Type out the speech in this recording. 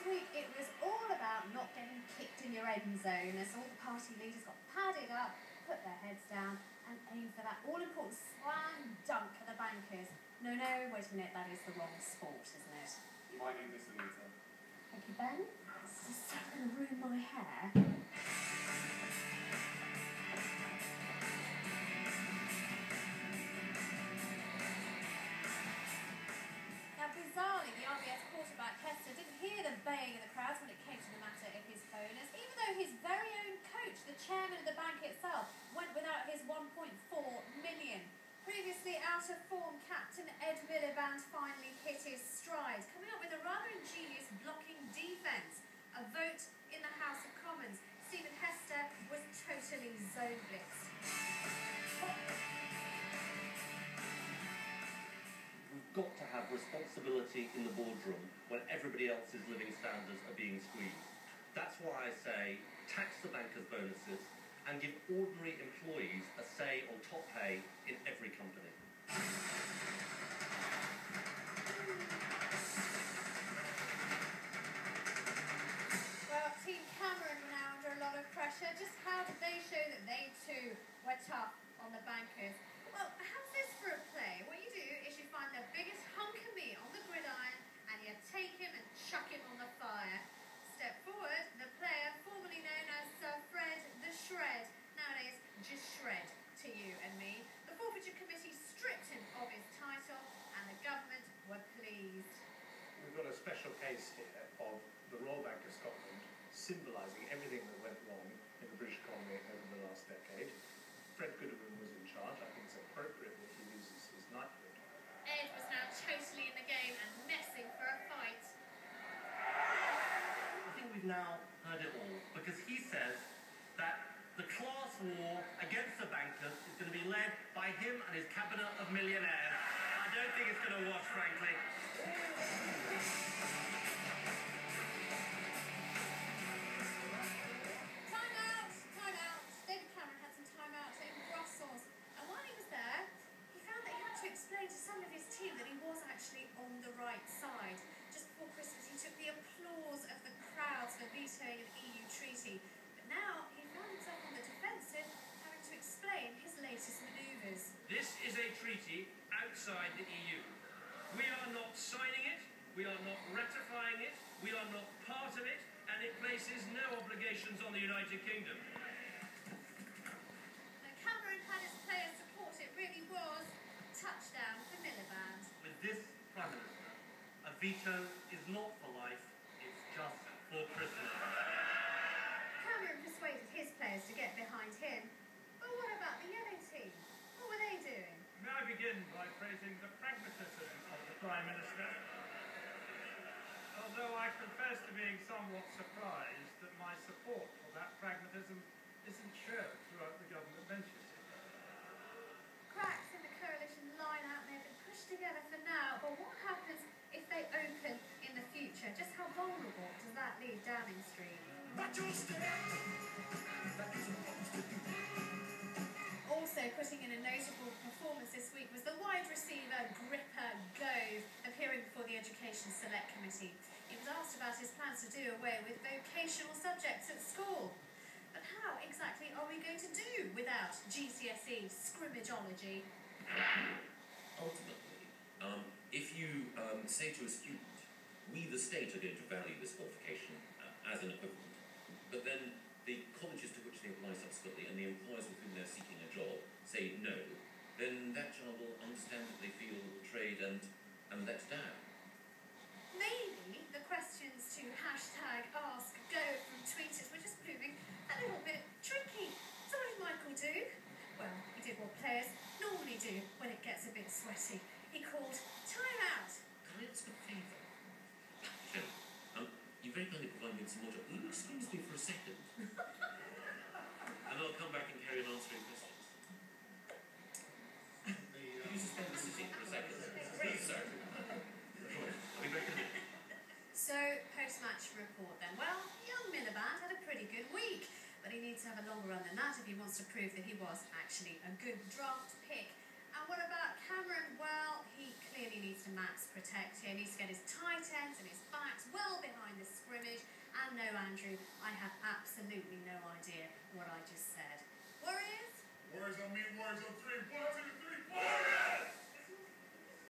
This week it was all about not getting kicked in your end zone as all the party leaders got padded up, put their heads down and aimed for that all-important slam dunk at the bankers. No, wait a minute, that is the wrong sport, isn't it? You might need this, Anita. Thank you, Ben. This is so going to ruin my hair. Now, bizarrely, the RBS quarterback Hester didn't hear the baying of the crowds when it came to the matter of his bonus, even though his very own coach, the chairman of the bank itself, went without his $1.4 million. Previously out of form captain Ed Miliband finally hit his stride, coming up with a rather ingenious blocking defence. A vote in the House of Commons. Stephen Hester was totally zone blitzed. We've got to have responsibility in the boardroom when everybody else's living standards are being squeezed. That's why I say tax the bankers' bonuses and give ordinary employees a say on top pay in every company. Well, Team Cameron were now under a lot of pressure. Just how did they show that they too were tough on the bankers? Well, how's this for a play? What you do is you find the biggest hunk of meat on the gridiron and you take him and chuck him on the fire. Step forward, the player formerly known as Sir Fred the Shred, nowadays just Shred to you and me. The Forfeiture Committee stripped him of his title and the government were pleased. We've got a special case here of the Royal Bank of Scotland symbolising everything that went wrong in the British economy over the last decade. Fred Goodwin was in charge. I think it's appropriate that he loses his knighthood. Ed was now totally in the game and messing for a fight. I think we've now heard it all, because he says that the class war against the bankers is going to be led by him and his cabinet of millionaires. I don't think it's going to wash, frankly. Time out! David Cameron had some time out in Brussels, and while he was there, he found that he had to explain to some of his team that he was actually on the right side. Just before Christmas, he took the applause of the crowds for vetoing an EU treaty. But now he found himself on the defensive, having to explain his latest manoeuvres. This is a treaty outside the EU. We are not signing it, we are not ratifying it, we are not part of it, and it places no obligations on the United Kingdom. Now Cameron had his players' support. It really was touchdown for Miliband. With this Prime Minister, a veto is not for life, it's just for Christmas. Cameron persuaded his players to get behind him. But what about the yellow team? What were they doing? May I begin by praising the pragmatism of the Prime Minister? Although I confess to being somewhat surprised that my support for that pragmatism isn't shared throughout the government benches. Cracks in the coalition line-out may have been pushed together for now, but what happens if they open in the future? Just how vulnerable does that leave Downing Street? Also putting in a notable performance this week was the wide receiver Gripper Gove, appearing before the Education Select Committee. He was asked about his plans to do away with vocational subjects at school. But how exactly are we going to do without GCSE scrimmageology? Ultimately, if you say to a student, we the state are going to value this qualification as an equivalent, but then the colleges to which they apply subsequently and the employers with whom they're seeking a job say no, then that child will understand that they feel betrayed and let down. Maybe the questions to #AskGo from tweeters were just proving a little bit tricky. So what did Michael do? Well, he did what players normally do when it gets a bit sweaty. He called time out. Can I ask a favour? Shelley, you very kindly provide me with some water. Will you excuse me for a second? And I'll come back and carry on answering questions. Can you suspend the sitting for a second? Please, sir. I'll be back in a minute. So, post-match report then. Well, young Miliband had a pretty good week, but he needs to have a longer run than that if he wants to prove that he was actually a good draft pick. And what about Cameron? Well, he clearly needs needs to max protect here, needs to get his tight ends and his backs well behind the scrimmage. And no, Andrew, I have absolutely no idea what I just said. Warriors? Warriors on me, Warriors on three, Warriors